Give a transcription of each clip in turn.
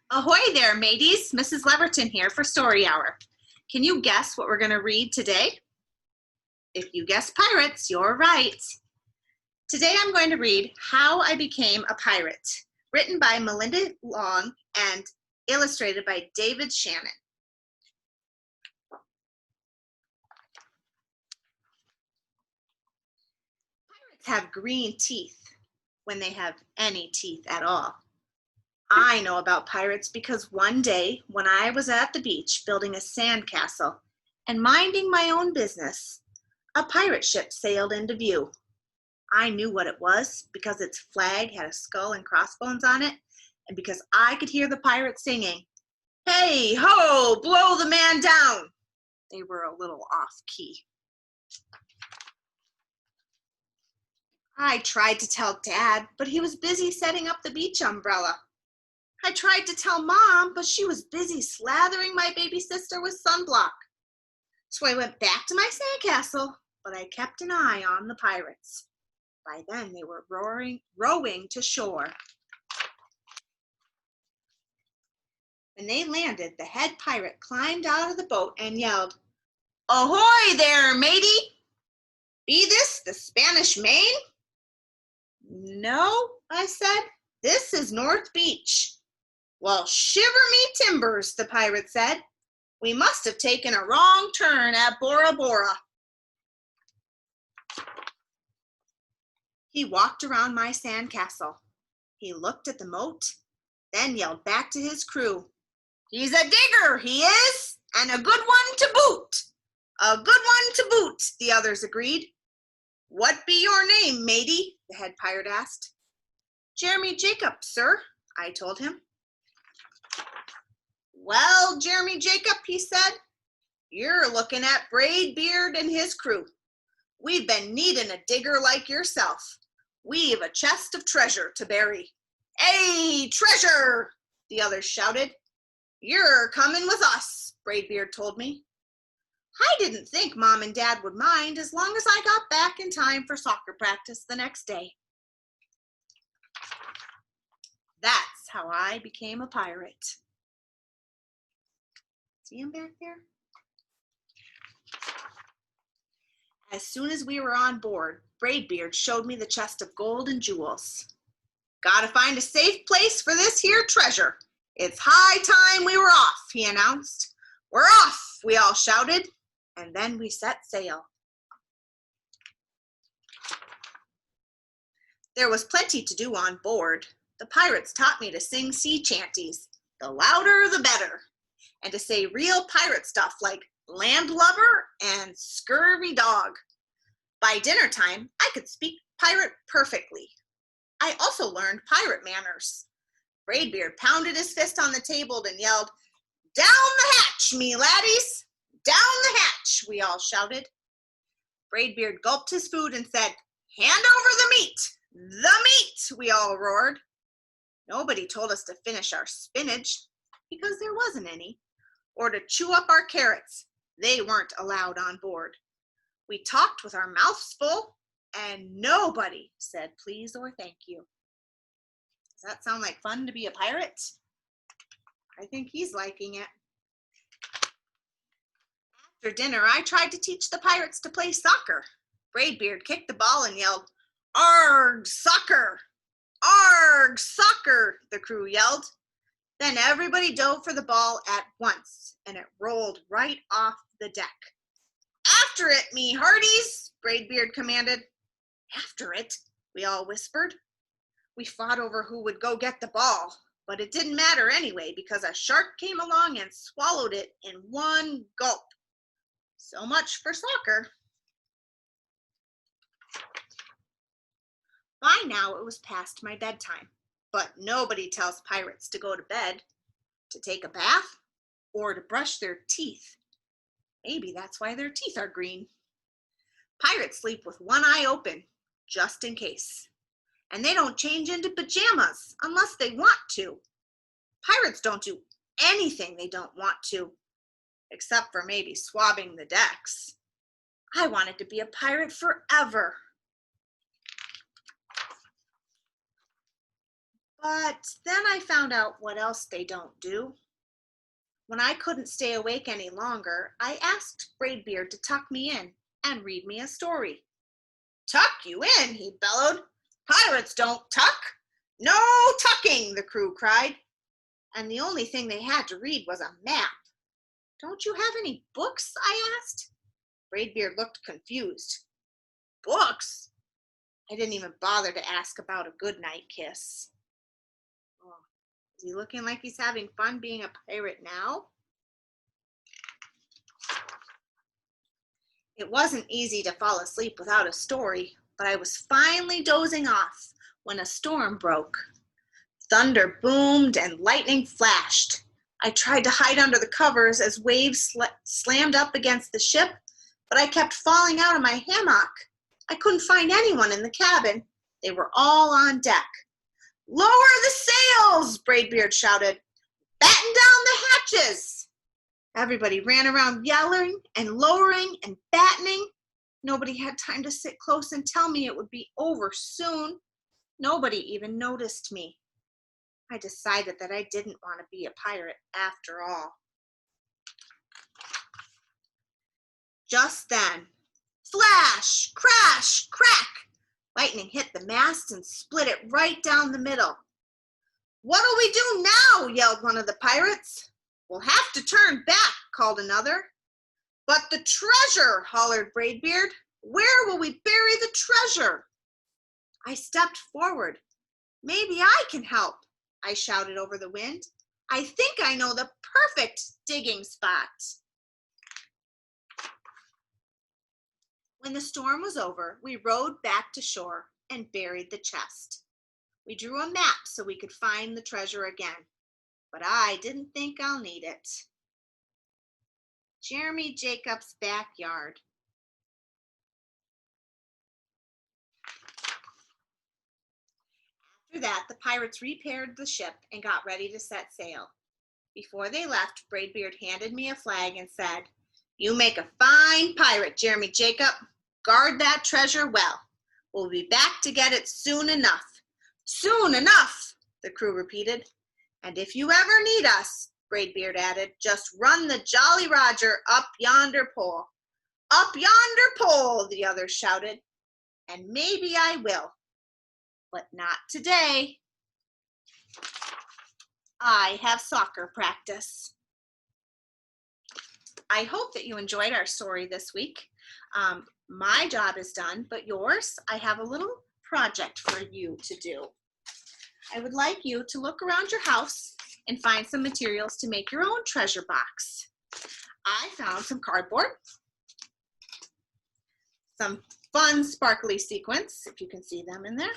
Ahoy there, mateys. Mrs. Leverton here for Story Hour. Can you guess what we're going to read today? If you guess pirates, you're right. Today I'm going to read How I Became a Pirate, written by Melinda Long and illustrated by David Shannon. Pirates have green teeth when they have any teeth at all. I know about pirates because one day when I was at the beach building a sandcastle and minding my own business, a pirate ship sailed into view. I knew what it was because its flag had a skull and crossbones on it, and because I could hear the pirates singing, "Hey ho, blow the man down." They were a little off key. I tried to tell Dad, but he was busy setting up the beach umbrella. I tried to tell Mom, but she was busy slathering my baby sister with sunblock. So I went back to my sandcastle, but I kept an eye on the pirates. By then they were rowing to shore. When they landed, the head pirate climbed out of the boat and yelled, "Ahoy there, matey! Be this the Spanish Main?" "No," I said, "this is North Beach." "Well, shiver me timbers," the pirate said. "We must have taken a wrong turn at Bora Bora." He walked around my sandcastle. He looked at the moat, then yelled back to his crew, "He's a digger, he is, and a good one to boot." "A good one to boot," the others agreed. "What be your name, matey?" the head pirate asked. "Jeremy Jacob, sir," I told him. "Well, Jeremy Jacob," he said, "you're looking at Braidbeard and his crew. We've been needing a digger like yourself. We've a chest of treasure to bury." "Hey, treasure!" the others shouted. "You're coming with us," Braidbeard told me. I didn't think Mom and Dad would mind as long as I got back in time for soccer practice the next day. That's how I became a pirate. See him back there? As soon as we were on board, Braidbeard showed me the chest of gold and jewels. "Gotta find a safe place for this here treasure. It's high time we were off," he announced. "We're off," we all shouted, and then we set sail. There was plenty to do on board. The pirates taught me to sing sea chanties, the louder the better, and to say real pirate stuff like landlubber and scurvy dog. By dinner time, I could speak pirate perfectly. I also learned pirate manners. Braidbeard pounded his fist on the table and yelled, "Down the hatch, me laddies! Down the hatch!" we all shouted. Braidbeard gulped his food and said, "Hand over the meat! The meat!" we all roared. Nobody told us to finish our spinach, because there wasn't any, or to chew up our carrots. They weren't allowed on board. We talked with our mouths full, and nobody said please or thank you. Does that sound like fun to be a pirate? I think he's liking it. After dinner, I tried to teach the pirates to play soccer. Braidbeard kicked the ball and yelled, "Arg, soccer! Arg, soccer!" the crew yelled. Then everybody dove for the ball at once, and it rolled right off the deck. "After it, me hearties!" Braidbeard commanded. "After it?" we all whispered. We fought over who would go get the ball, but it didn't matter anyway because a shark came along and swallowed it in one gulp. So much for soccer. By now it was past my bedtime, but nobody tells pirates to go to bed, to take a bath, or to brush their teeth. Maybe that's why their teeth are green. Pirates sleep with one eye open, just in case. And they don't change into pajamas unless they want to. Pirates don't do anything they don't want to, except for maybe swabbing the decks. I wanted to be a pirate forever. But then I found out what else they don't do. When I couldn't stay awake any longer, I asked Braidbeard to tuck me in and read me a story. Tuck you in, he bellowed. Pirates don't tuck. No tucking, the crew cried. And the only thing they had to read was a map. Don't you have any books? I asked. Braidbeard looked confused. Books? I didn't even bother to ask about a goodnight kiss. Oh, is he looking like he's having fun being a pirate now? It wasn't easy to fall asleep without a story, but I was finally dozing off when a storm broke. Thunder boomed and lightning flashed. I tried to hide under the covers as waves slammed up against the ship, but I kept falling out of my hammock. I couldn't find anyone in the cabin. They were all on deck. Lower the sails, Braidbeard shouted. Batten down the hatches. Everybody ran around yelling and lowering and battening. Nobody had time to sit close and tell me it would be over soon. Nobody even noticed me. I decided that I didn't want to be a pirate after all. Just then, flash, crash, crack! Lightning hit the mast and split it right down the middle. What'll we do now? Yelled one of the pirates. We'll have to turn back, called another. But the treasure, hollered Braidbeard. Where will we bury the treasure? I stepped forward. Maybe I can help, I shouted over the wind. I think I know the perfect digging spot. When the storm was over, we rowed back to shore and buried the chest. We drew a map so we could find the treasure again, but I didn't think I'll need it. Jeremy Jacobs' backyard. After that, the pirates repaired the ship and got ready to set sail. Before they left, Braidbeard handed me a flag and said, You make a fine pirate, Jeremy Jacob. Guard that treasure well. We'll be back to get it soon enough. Soon enough, the crew repeated. And if you ever need us, Braidbeard added, just run the Jolly Roger up yonder pole. Up yonder pole, the others shouted. And maybe I will, but not today. I have soccer practice. I hope that you enjoyed our story this week. My job is done, but yours, I have a little project for you to do. I would like you to look around your house and find some materials to make your own treasure box. I found some cardboard, some fun sparkly sequins, if you can see them in there,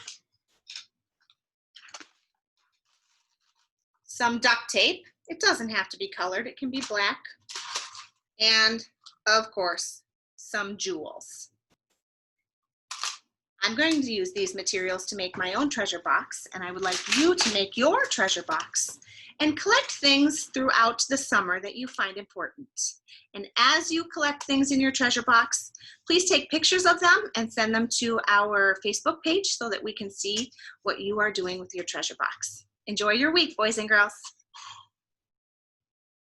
some duct tape. It doesn't have to be colored, it can be black, and of course, some jewels. I'm going to use these materials to make my own treasure box, and I would like you to make your treasure box and collect things throughout the summer that you find important. And as you collect things in your treasure box, please take pictures of them and send them to our Facebook page so that we can see what you are doing with your treasure box. Enjoy your week, boys and girls.